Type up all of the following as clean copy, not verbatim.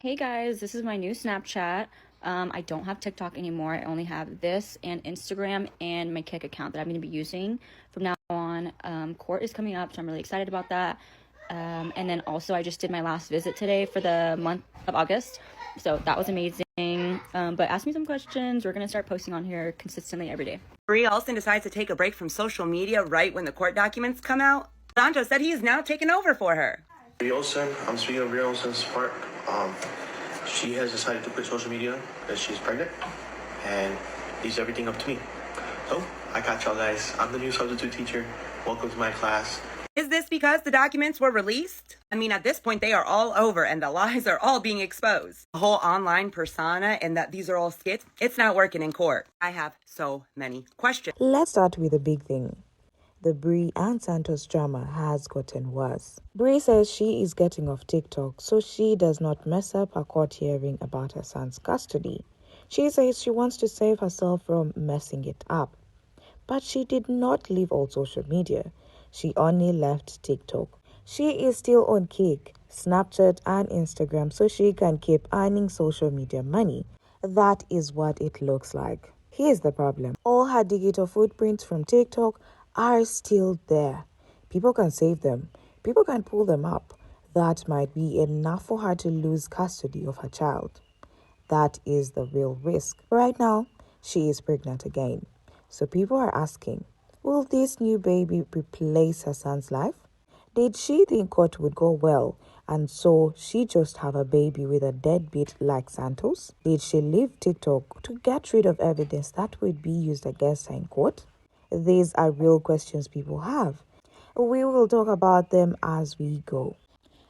Hey guys, this is my new Snapchat. I don't have TikTok anymore. I only have this and Instagram and my Kick account that I'm going to be using from now on. Court is coming up, so I'm really excited about that. And then also, I just did my last visit today for the month of August, so that was amazing. But ask me some questions. We're going to start posting on here consistently every day. Brie Olsen decides to take a break from social media right when the court documents come out. Santos said he is now taking over for her. Brie Olsen, I'm speaking of Brie Olsen's part. She has decided to quit social media because she's pregnant and leaves everything up to me. So, I got y'all guys. I'm the new substitute teacher. Welcome to my class. Is this because the documents were released? I mean, at this point, they are all over and the lies are all being exposed. The whole online persona and that these are all skits, it's not working in court. I have so many questions. Let's start with the big thing. The Brie and Santos drama has gotten worse. Brie says she is getting off TikTok so she does not mess up a court hearing about her son's custody. She says she wants to save herself from messing it up. But she did not leave all social media. She only left TikTok. She is still on Kick, Snapchat and Instagram so she can keep earning social media money. That is what it looks like. Here's the problem. All her digital footprints from TikTok are still there. People can save them. People can pull them up. That might be enough for her to lose custody of her child. That is the real risk. Right now, she is pregnant again. So people are asking, will this new baby replace her son's life? Did she think court would go well and so she just have a baby with a deadbeat like Santos? Did she leave TikTok to get rid of evidence that would be used against her in court? These are real questions people have. We will talk about them as we go.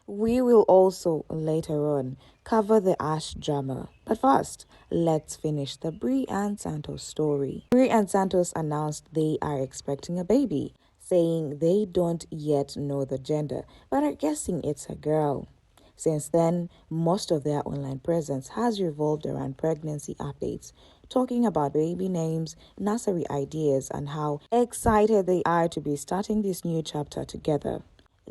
We will also later on cover the Ash drama. But first, let's finish the Brie and Santos story. Brie and Santos announced they are expecting a baby, saying they don't yet know the gender, but are guessing it's a girl. Since then, most of their online presence has revolved around pregnancy updates, talking about baby names, nursery ideas, and how excited they are to be starting this new chapter together.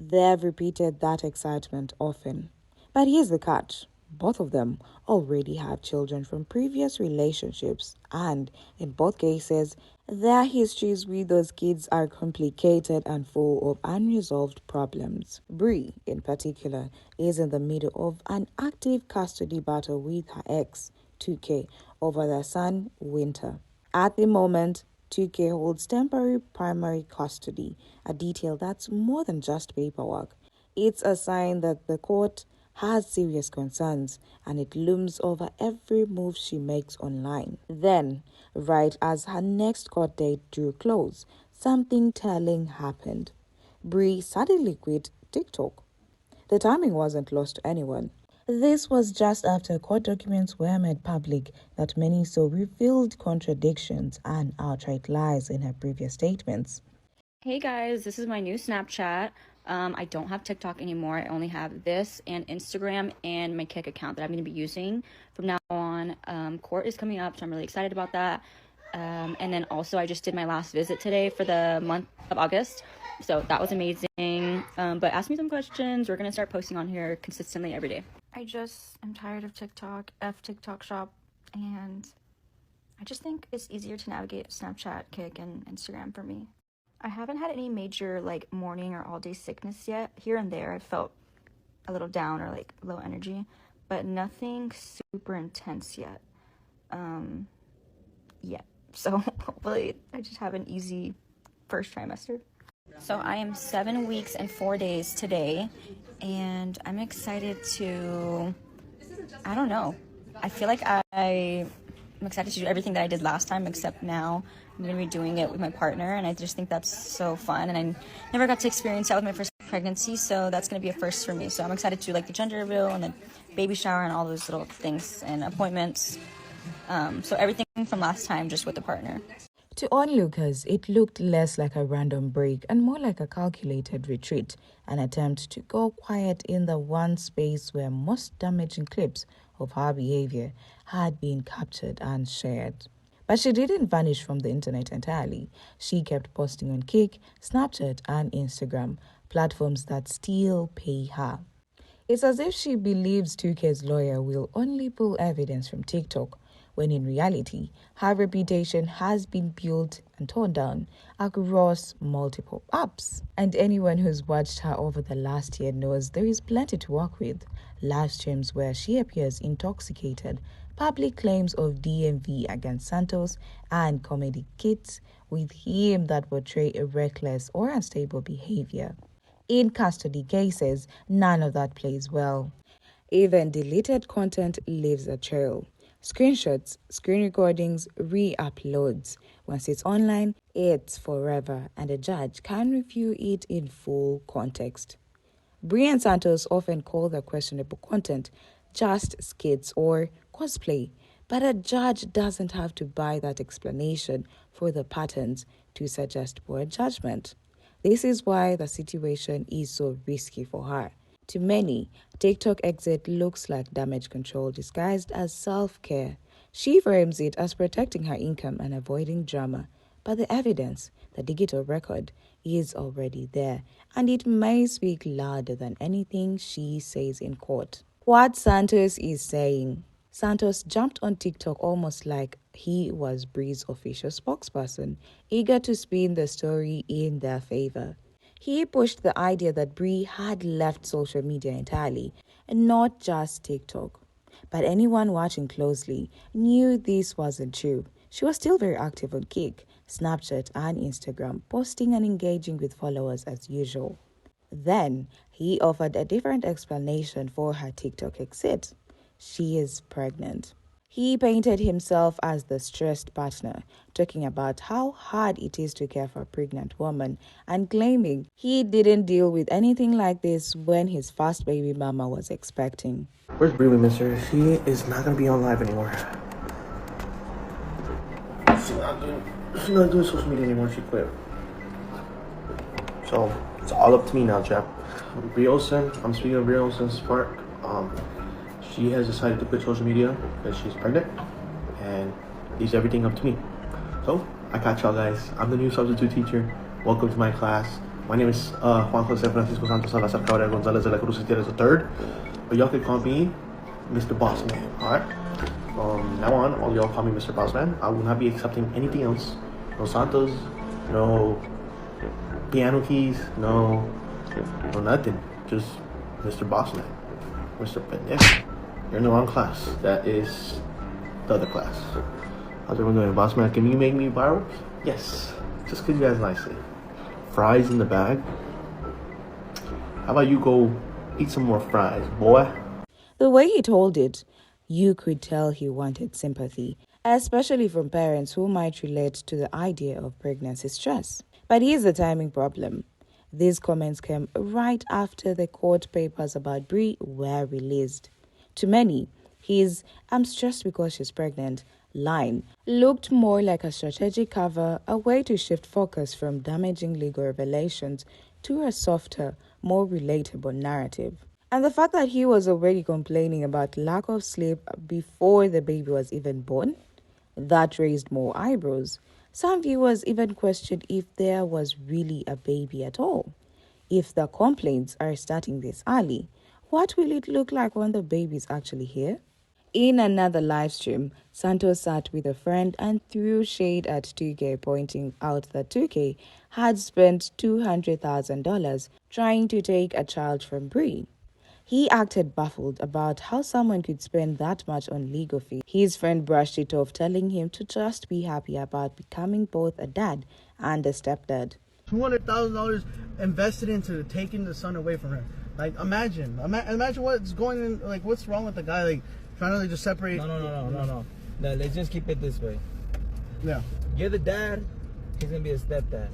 They've repeated that excitement often. But here's the catch. Both of them already have children from previous relationships, and in both cases, their histories with those kids are complicated and full of unresolved problems. Brie, in particular, is in the middle of an active custody battle with her ex, 2K, over their son, Winter. At the moment, 2K holds temporary primary custody, a detail that's more than just paperwork. It's a sign that the court has serious concerns and it looms over every move she makes online. Then, right as her next court date drew close, something telling happened. Brie suddenly quit TikTok. The timing wasn't lost to anyone. This was just after court documents were made public that many saw revealed contradictions and outright lies in her previous statements. Hey guys, this is my new Snapchat. I don't have TikTok anymore. I only have this and Instagram and my Kick account that I'm going to be using from now on. Court is coming up, so I'm really excited about that. And then also, I just did my last visit today for the month of August, so that was amazing. But ask me some questions. We're going to start posting on here consistently every day. I just am tired of TikTok, TikTok shop, and I just think it's easier to navigate Snapchat, Kick, and Instagram for me. I haven't had any major morning or all day sickness yet. Here and there I felt a little down or low energy, but nothing super intense yet. So hopefully I just have an easy first trimester. So I am 7 weeks and 4 days today, and I'm excited to, I don't know. I feel like I'm excited to do everything that I did last time, except now I'm going to be doing it with my partner, and I just think that's so fun, and I never got to experience that with my first pregnancy, so that's going to be a first for me. So I'm excited to do the gender reveal and the baby shower and all those little things and appointments. So everything from last time, just with the partner. To onlookers, it looked less like a random break and more like a calculated retreat, an attempt to go quiet in the one space where most damaging clips of her behavior had been captured and shared. But she didn't vanish from the internet entirely. She kept posting on Kick, Snapchat, and Instagram, platforms that still pay her. It's as if she believes 2K's lawyer will only pull evidence from TikTok, when in reality, her reputation has been built and torn down across multiple apps. And anyone who's watched her over the last year knows there is plenty to work with. Live streams where she appears intoxicated, public claims of DMV against Santos, and comedy skits with him that portray a reckless or unstable behavior. In custody cases, none of that plays well. Even deleted content leaves a trail. Screenshots, screen recordings, re-uploads. Once it's online, it's forever, and a judge can review it in full context. Brie and Santos often call the questionable content just skits or cosplay, but a judge doesn't have to buy that explanation for the patterns to suggest poor judgment. This is why the situation is so risky for her. To many, TikTok exit looks like damage control disguised as self-care. She frames it as protecting her income and avoiding drama. But the evidence, the digital record, is already there, and it may speak louder than anything she says in court. What Santos is saying. Santos jumped on TikTok almost like he was Brie's official spokesperson, eager to spin the story in their favor. He pushed the idea that Brie had left social media entirely, and not just TikTok. But anyone watching closely knew this wasn't true. She was still very active on Kik, Snapchat, and Instagram, posting and engaging with followers as usual. Then, he offered a different explanation for her TikTok exit. She is pregnant. He painted himself as the stressed partner, talking about how hard it is to care for a pregnant woman and claiming he didn't deal with anything like this when his first baby mama was expecting. Where's Brie, we miss her? She is not gonna be on live anymore. She's not doing social media anymore. She quit. So it's all up to me now, chap. Brie Olsen. I'm speaking of Brie Olsen's part. She has decided to quit social media because she's pregnant and leaves everything up to me. So I got y'all guys. I'm the new substitute teacher. Welcome to my class. My name is Juan Jose Francisco Santos Salazar Cabrera Gonzalez de la Cruz Gutierrez III. But y'all can call me Mr. Bossman, alright? From now on, all y'all call me Mr. Bossman. I will not be accepting anything else. No Santos, no piano keys, no nothing. Just Mr. Bossman. Mr. Pendejo. You're in the wrong class. That is the other class. How's everyone doing? Boss man, can you make me viral? Yes. Just because you guys nicely. Fries in the bag. How about you go eat some more fries, boy? The way he told it, you could tell he wanted sympathy, especially from parents who might relate to the idea of pregnancy stress. But here's the timing problem. These comments came right after the court papers about Brie were released. To many, his "I'm stressed because she's pregnant" line looked more like a strategic cover, a way to shift focus from damaging legal revelations to a softer, more relatable narrative. And the fact that he was already complaining about lack of sleep before the baby was even born, that raised more eyebrows. Some viewers even questioned if there was really a baby at all. If the complaints are starting this early, what will it look like when the baby is actually here? In another live stream, Santos sat with a friend and threw shade at 2K, pointing out that 2K had spent $200,000 trying to take a child from Brie. He acted baffled about how someone could spend that much on legal fees. His friend brushed it off, telling him to just be happy about becoming both a dad and a stepdad. $200,000 invested into taking the son away from her. Like, imagine what's going in, like, what's wrong with the guy, like, trying to, like, just separate. No. Let's just keep it this way. Yeah. You're the dad, he's gonna be a stepdad.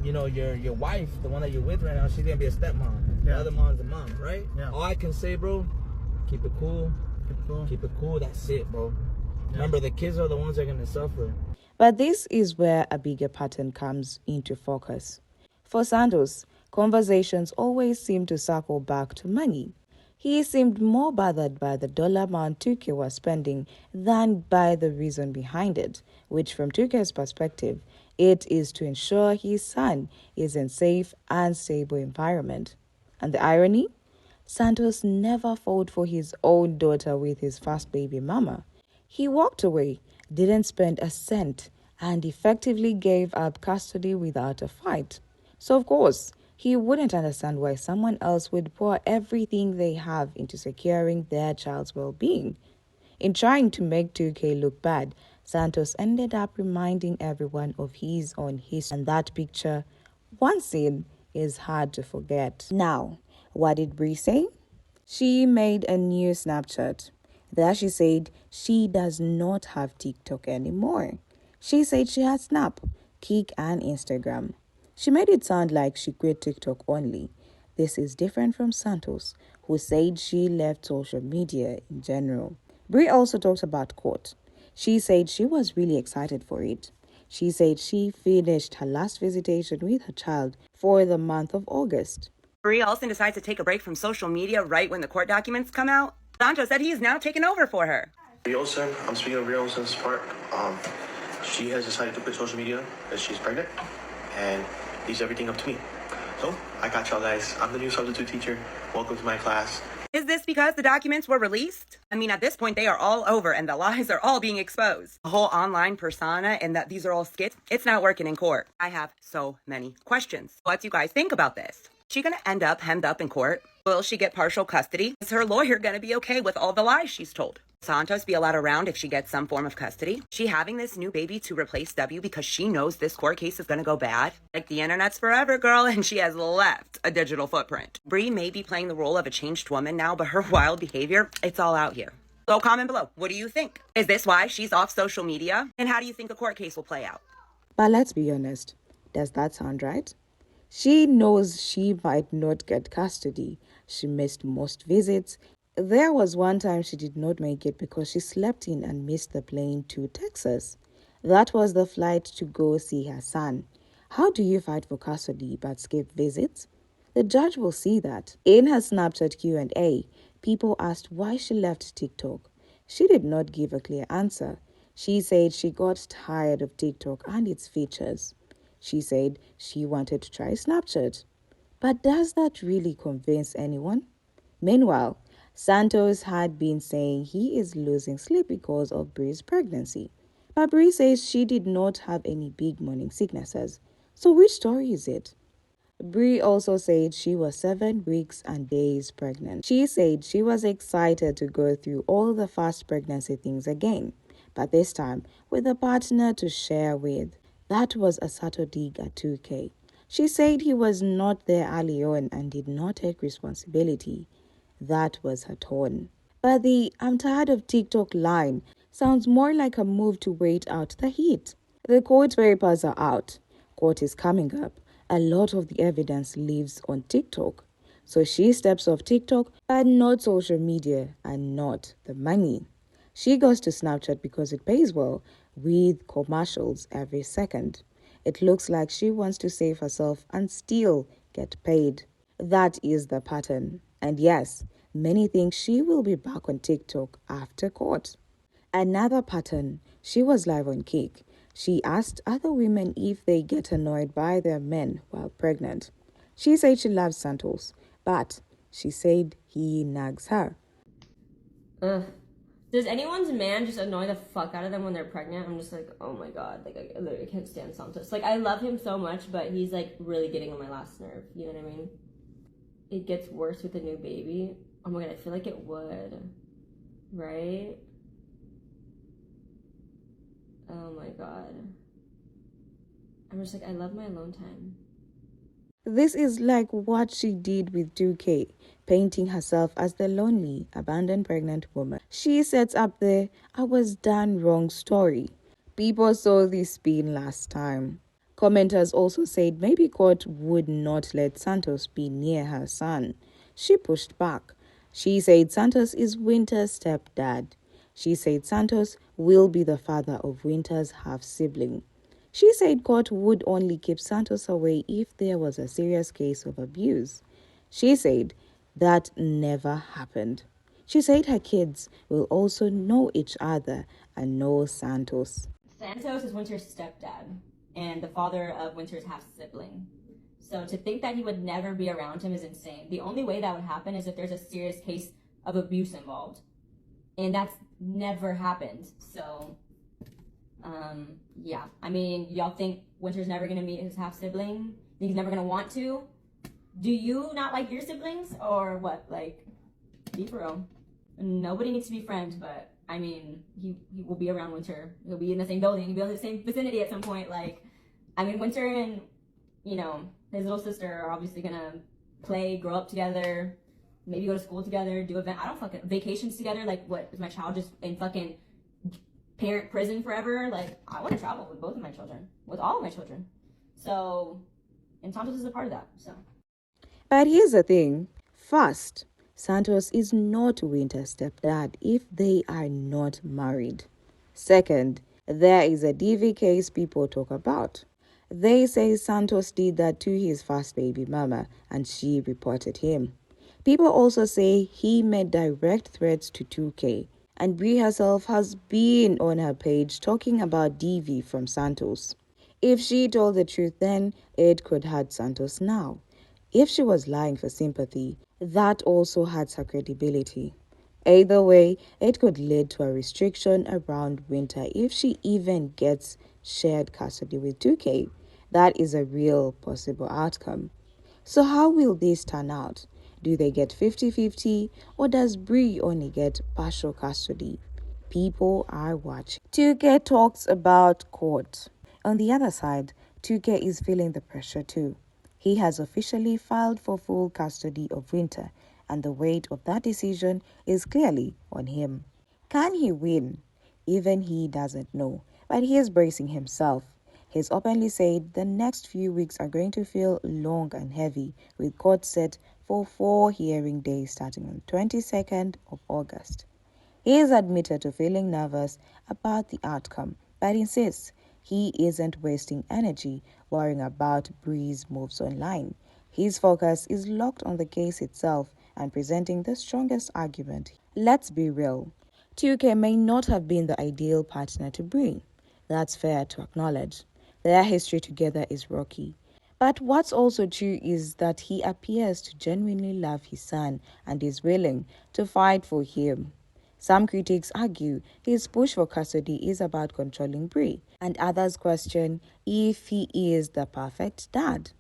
You know, your wife, the one that you're with right now, she's gonna be a stepmom. The other mom's a mom, right? Yeah. All I can say, bro, keep it cool. Keep it cool. That's it, bro. Yeah. Remember, the kids are the ones that are gonna suffer. But this is where a bigger pattern comes into focus. For Santos, conversations always seem to circle back to money. He seemed more bothered by the dollar amount 2K was spending than by the reason behind it, which from 2K's perspective, it is to ensure his son is in a safe and stable environment. And the irony? Santos never fought for his own daughter with his first baby mama. He walked away, didn't spend a cent, and effectively gave up custody without a fight. So of course, he wouldn't understand why someone else would pour everything they have into securing their child's well-being. In trying to make 2K look bad, Santos ended up reminding everyone of his own history, and that picture, once seen, is hard to forget. Now, what did Brie say? She made a new Snapchat. There she said she does not have TikTok anymore. She said she has Snap, Kik, and Instagram. She made it sound like she quit TikTok only. This is different from Santos, who said she left social media in general. Brie also talked about court. She said she was really excited for it. She said she finished her last visitation with her child for the month of August. Brie Olsen decides to take a break from social media right when the court documents come out. Santos said he is now taking over for her. Brie Olsen, I'm speaking of Brie Olsen's part. She has decided to quit social media as she's pregnant and leaves everything up to me. So, I got y'all guys. I'm the new substitute teacher. Welcome to my class. Is this because the documents were released? I mean, at this point, they are all over and the lies are all being exposed. The whole online persona and that these are all skits, it's not working in court. I have so many questions. What do you guys think about this? Is she gonna end up hemmed up in court? Will she get partial custody? Is her lawyer gonna be okay with all the lies she's told? Santos be allowed around if she gets some form of custody? She having this new baby to replace W because she knows this court case is gonna go bad? Like, the internet's forever, girl, and she has left a digital footprint. Brie may be playing the role of a changed woman now, but her wild behavior, it's all out here. So comment below. What do you think? Is this why she's off social media? And how do you think the court case will play out? But let's be honest, does that sound right? She knows she might not get custody. She missed most visits. There was one time she did not make it because she slept in and missed the plane to Texas. That was the flight to go see her son. How do you fight for custody but skip visits? The judge will see that. In her Snapchat Q&A, people asked why she left TikTok. She did not give a clear answer. She said she got tired of TikTok and its features. She said she wanted to try Snapchat. But does that really convince anyone? Meanwhile, Santos had been saying he is losing sleep because of Brie's pregnancy. But Brie says she did not have any big morning sicknesses. So which story is it? Brie also said she was 7 weeks and days pregnant. She said she was excited to go through all the fast pregnancy things again, but this time with a partner to share with. That was a subtle dig at 2K. She said he was not there early on and did not take responsibility. That was her tone. But the "I'm tired of TikTok" line sounds more like a move to wait out the heat. The court papers are out. Court is coming up. A lot of the evidence lives on TikTok. So she steps off TikTok, but not social media and not the money. She goes to Snapchat because it pays well, with commercials every second. It looks like she wants to save herself and still get paid. That is the pattern. And yes, many think she will be back on TikTok after court. Another pattern, she was live on Kik. She asked other women if they get annoyed by their men while pregnant. She said she loves Santos, but she said he nags her. Ugh. Does anyone's man just annoy the fuck out of them when they're pregnant? I'm just like, oh my god, like I literally can't stand Santos. Like, I love him so much, but he's like really getting on my last nerve. You know what I mean? It gets worse with a new baby. Oh my god, I feel like it would. Right? Oh my god. I'm just like, I love my alone time. This is like what she did with 2K, painting herself as the lonely, abandoned pregnant woman. She sets up the "I was done wrong" story. People saw this spin last time. Commenters also said maybe court would not let Santos be near her son. She pushed back. She said Santos is Winter's stepdad. She said Santos will be the father of Winter's half-sibling. She said court would only keep Santos away if there was a serious case of abuse. She said that never happened. She said her kids will also know each other and know Santos. Santos is Winter's stepdad and the father of Winter's half-sibling. So to think that he would never be around him is insane. The only way that would happen is if there's a serious case of abuse involved. And that's never happened. So, yeah. I mean, y'all think Winter's never going to meet his half-sibling? Think he's never going to want to? Do you not like your siblings? Or what? Like, be for real. Nobody needs to be friends, but, I mean, he will be around Winter. He'll be in the same building. He'll be in the same vicinity at some point. Like, I mean, Winter and, you know, his little sister are obviously going to play, grow up together, maybe go to school together, do vacations together. Like, what, is my child just in fucking parent prison forever? Like, I want to travel with both of my children, with all of my children. So, and Santos is a part of that, so. But here's the thing. First, Santos is not Winter's stepdad if they are not married. Second, there is a DV case people talk about. They say Santos did that to his first baby mama and she reported him. People also say he made direct threats to 2K, and Brie herself has been on her page talking about DV from Santos. If she told the truth then, it could hurt Santos now. If she was lying for sympathy, that also hurts her credibility. Either way, it could lead to a restriction around Winter if she even gets shared custody with 2K. That is a real possible outcome. So how will this turn out? Do they get 50-50 or does Brie only get partial custody? People are watching. 2K talks about court. On the other side, 2K is feeling the pressure too. He has officially filed for full custody of Winter, and the weight of that decision is clearly on him. Can he win? Even he doesn't know, but he is bracing himself. He's openly said the next few weeks are going to feel long and heavy, with court set for 4 hearing days starting on 22nd of August. He is admitted to feeling nervous about the outcome, but insists he isn't wasting energy worrying about Brie's moves online. His focus is locked on the case itself and presenting the strongest argument. Let's be real. 2K may not have been the ideal partner to Brie. That's fair to acknowledge. Their history together is rocky. But what's also true is that he appears to genuinely love his son and is willing to fight for him. Some critics argue his push for custody is about controlling Brie, and others question if he is the perfect dad.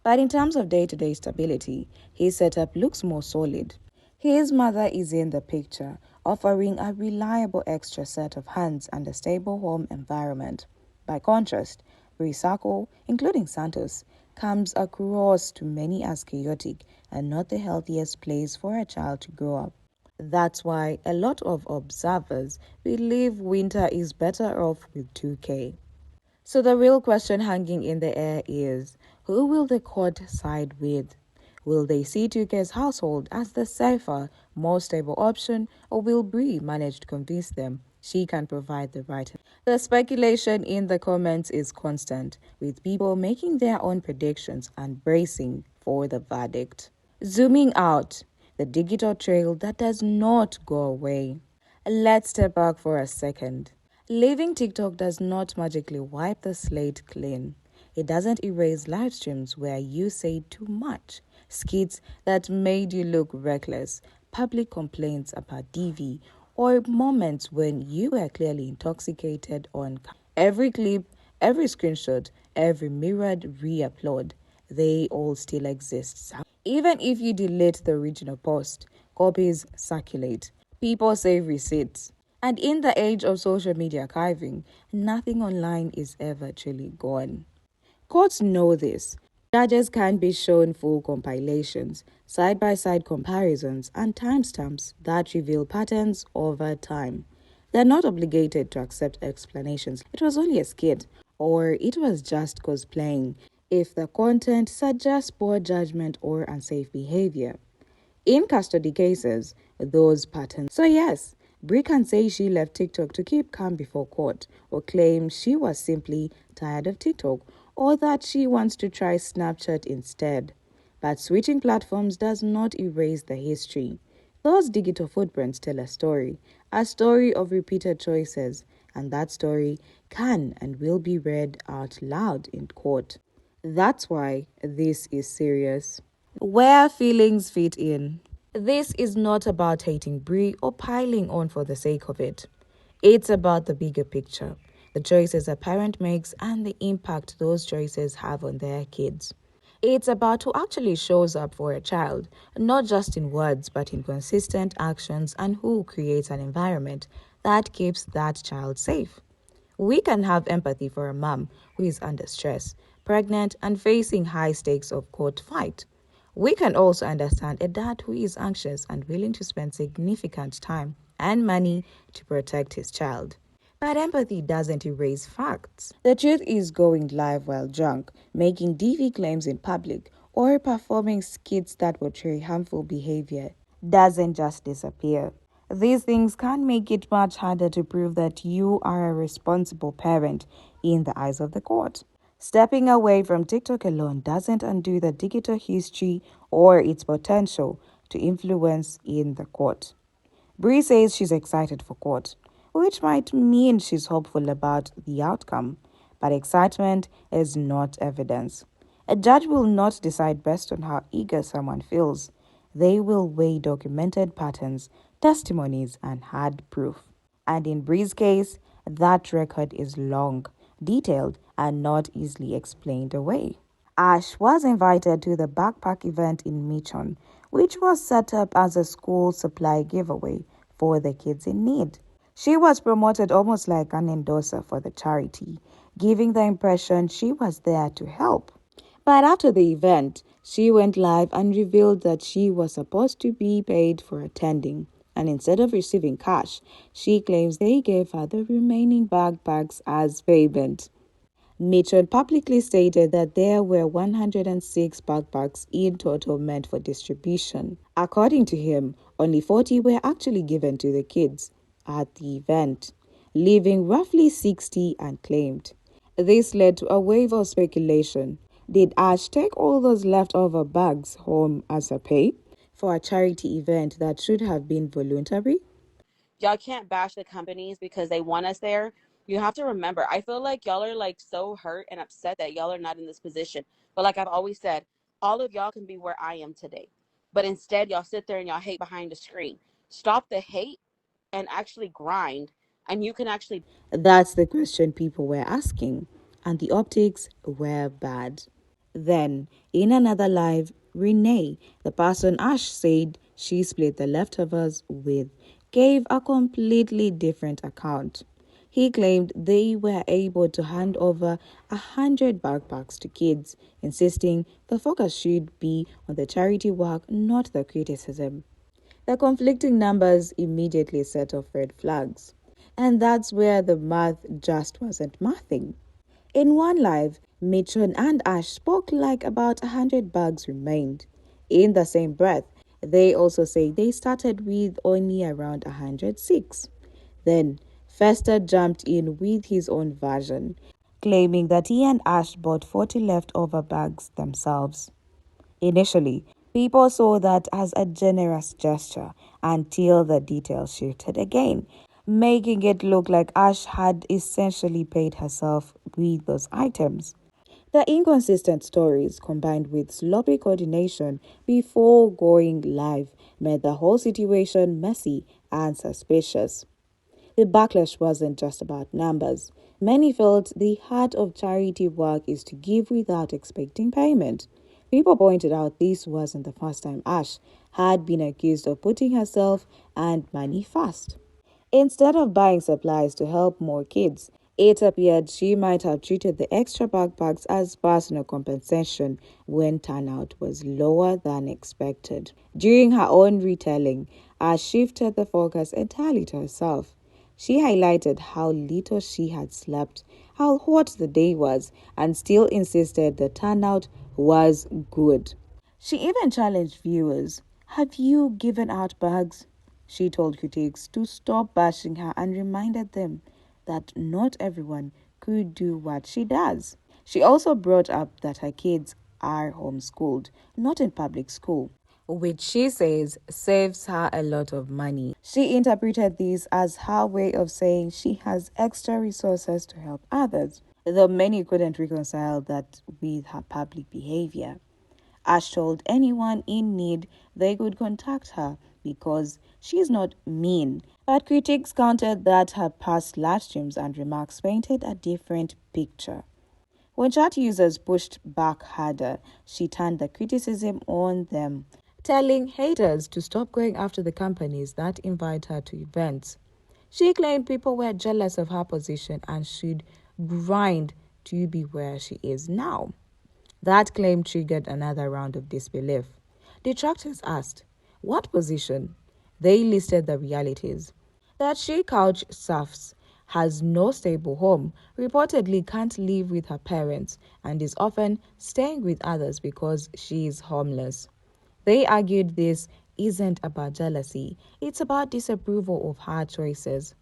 But in terms of day-to-day stability, his setup looks more solid. His mother is in the picture, offering a reliable extra set of hands and a stable home environment. By contrast, Brie's circle, including Santos, comes across to many as chaotic and not the healthiest place for a child to grow up. That's why a lot of observers believe Winter is better off with 2K. So the real question hanging in the air is, who will the court side with? Will they see 2K's household as the safer, more stable option, or will Brie manage to convince them she can provide the right? The speculation in the comments is constant, with people making their own predictions and bracing for the verdict. Zooming out, the digital trail that does not go away. Let's step back for a second. Leaving TikTok does not magically wipe the slate clean. It doesn't erase live streams where you say too much, skits that made you look reckless, public complaints about DV, or moments when you were clearly intoxicated on every clip, every screenshot, every mirrored re-upload. They all still exist. Even if you delete the original post, copies circulate. People save receipts. And in the age of social media archiving, nothing online is ever truly gone. Courts know this. Judges can be shown full compilations, side-by-side comparisons, and timestamps that reveal patterns over time. They're not obligated to accept explanations. It was only a skit, or it was just cosplaying, if the content suggests poor judgment or unsafe behavior. In custody cases, those patterns. So yes, Brie can say she left TikTok to keep calm before court, or claim she was simply tired of TikTok, or that she wants to try Snapchat instead. But switching platforms does not erase the history. Those digital footprints tell a story of repeated choices, and that story can and will be read out loud in court. That's why this is serious. Where feelings fit in. This is not about hating Brie or piling on for the sake of it. It's about the bigger picture, the choices a parent makes and the impact those choices have on their kids. It's about who actually shows up for a child, not just in words but in consistent actions, and who creates an environment that keeps that child safe. We can have empathy for a mom who is under stress, pregnant, and facing high stakes of court fight. We can also understand a dad who is anxious and willing to spend significant time and money to protect his child. But empathy doesn't erase facts. The truth is, going live while drunk, making DV claims in public, or performing skits that portray harmful behavior doesn't just disappear. These things can make it much harder to prove that you are a responsible parent in the eyes of the court. Stepping away from TikTok alone doesn't undo the digital history or its potential to influence in the court. Brie says she's excited for court, which might mean she's hopeful about the outcome, but excitement is not evidence. A judge will not decide based on how eager someone feels. They will weigh documented patterns, testimonies, and hard proof. And in Brie's case, that record is long, detailed, and not easily explained away. Ash was invited to the backpack event in Michon, which was set up as a school supply giveaway for the kids in need. She was promoted almost like an endorser for the charity, giving the impression she was there to help. But after the event, she went live and revealed that she was supposed to be paid for attending. And instead of receiving cash, she claims they gave her the remaining backpacks as payment. Mitchell publicly stated that there were 106 backpacks in total meant for distribution. According to him, only 40 were actually given to the kids at the event, leaving roughly 60 unclaimed. This led to a wave of speculation. Did Ash take all those leftover bags home as a pay for a charity event that should have been voluntary? Y'all can't bash the companies because they want us there. You have to remember, I feel like y'all are like so hurt and upset that y'all are not in this position. But like I've always said, all of y'all can be where I am today. But instead, y'all sit there and y'all hate behind the screen. Stop the hate and actually grind. And you can actually. That's the question people were asking, and the optics were bad. Then, in another live, Renee, the person Ash said she split the leftovers with, gave a completely different account. He claimed they were able to hand over 100 backpacks to kids, insisting the focus should be on the charity work, not the criticism. The conflicting numbers immediately set off red flags. And that's where the math just wasn't mathing. In one live, Mitchell and Ash spoke like about 100 bags remained. In the same breath, they also say they started with only around 106. Then, Fester jumped in with his own version, claiming that he and Ash bought 40 leftover bags themselves. Initially, people saw that as a generous gesture until the details shifted again, making it look like Ash had essentially paid herself with those items. The inconsistent stories combined with sloppy coordination before going live made the whole situation messy and suspicious. The backlash wasn't just about numbers. Many felt the heart of charity work is to give without expecting payment. People pointed out this wasn't the first time Ash had been accused of putting herself and money first. Instead of buying supplies to help more kids, it appeared she might have treated the extra backpacks as personal compensation when turnout was lower than expected. During her own retelling, Ash shifted the focus entirely to herself. She highlighted how little she had slept, how hot the day was, and still insisted the turnout was good. She even challenged viewers. Have you given out bags? She told critics to stop bashing her and reminded them that not everyone could do what she does. She also brought up that her kids are homeschooled, not in public school, which she says saves her a lot of money. She interpreted this as her way of saying she has extra resources to help others. though many couldn't reconcile that with her public behavior. Ash told anyone in need they could contact her because she's not mean, but critics countered that her past live streams and remarks painted a different picture. When chat users pushed back harder, she turned the criticism on them, telling haters to stop going after the companies that invite her to events. She claimed people were jealous of her position and should grind to be where she is now. That claim triggered another round of disbelief. Detractors asked, what position? They listed the realities. That she couch surfs, has no stable home, reportedly can't live with her parents, and is often staying with others because she is homeless. They argued this isn't about jealousy, it's about disapproval of her choices.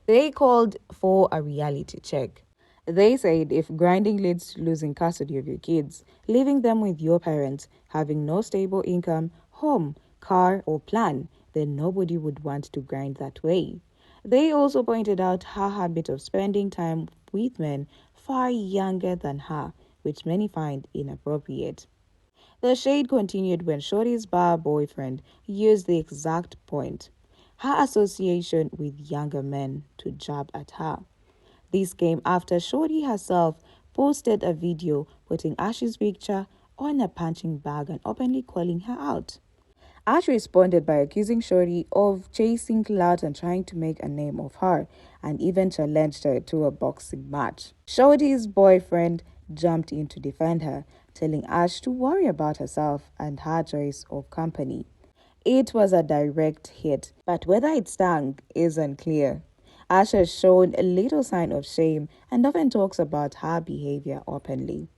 They called for a reality check. They said if grinding leads to losing custody of your kids, leaving them with your parents, having no stable income, home, car, or plan, then nobody would want to grind that way. They also pointed out her habit of spending time with men far younger than her, which many find inappropriate. The shade continued when Shorty's bar boyfriend used the exact point, her association with younger men, to jab at her. This came after Shorty herself posted a video putting Ash's picture on a punching bag and openly calling her out. Ash responded by accusing Shorty of chasing clout and trying to make a name of her, and even challenged her to a boxing match. Shorty's boyfriend jumped in to defend her, telling Ash to worry about herself and her choice of company. It was a direct hit, but whether it stung is unclear. Ash has shown a little sign of shame and often talks about her behavior openly.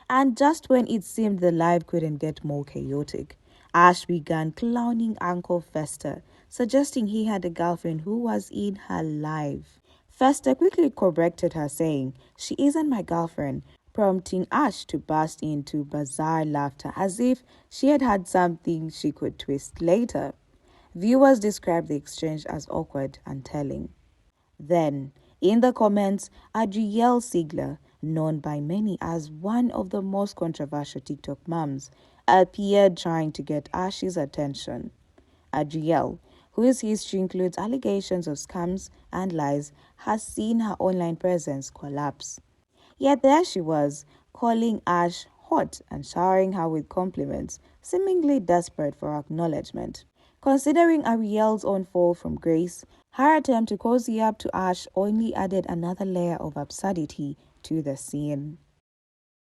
And just when it seemed the life couldn't get more chaotic, Ash began clowning Uncle Fester, suggesting he had a girlfriend who was in her life. Fester quickly corrected her, saying, "She isn't my girlfriend," prompting Ash to burst into bizarre laughter as if she had had something she could twist later. Viewers described the exchange as awkward and telling. Then, in the comments, Adrielle Ziegler, known by many as one of the most controversial TikTok moms, appeared trying to get Ash's attention. Adrielle, whose history includes allegations of scams and lies, has seen her online presence collapse. Yet there she was, calling Ash hot and showering her with compliments, seemingly desperate for acknowledgement. Considering Ariel's own fall from grace, her attempt to cozy up to Ash only added another layer of absurdity to the scene.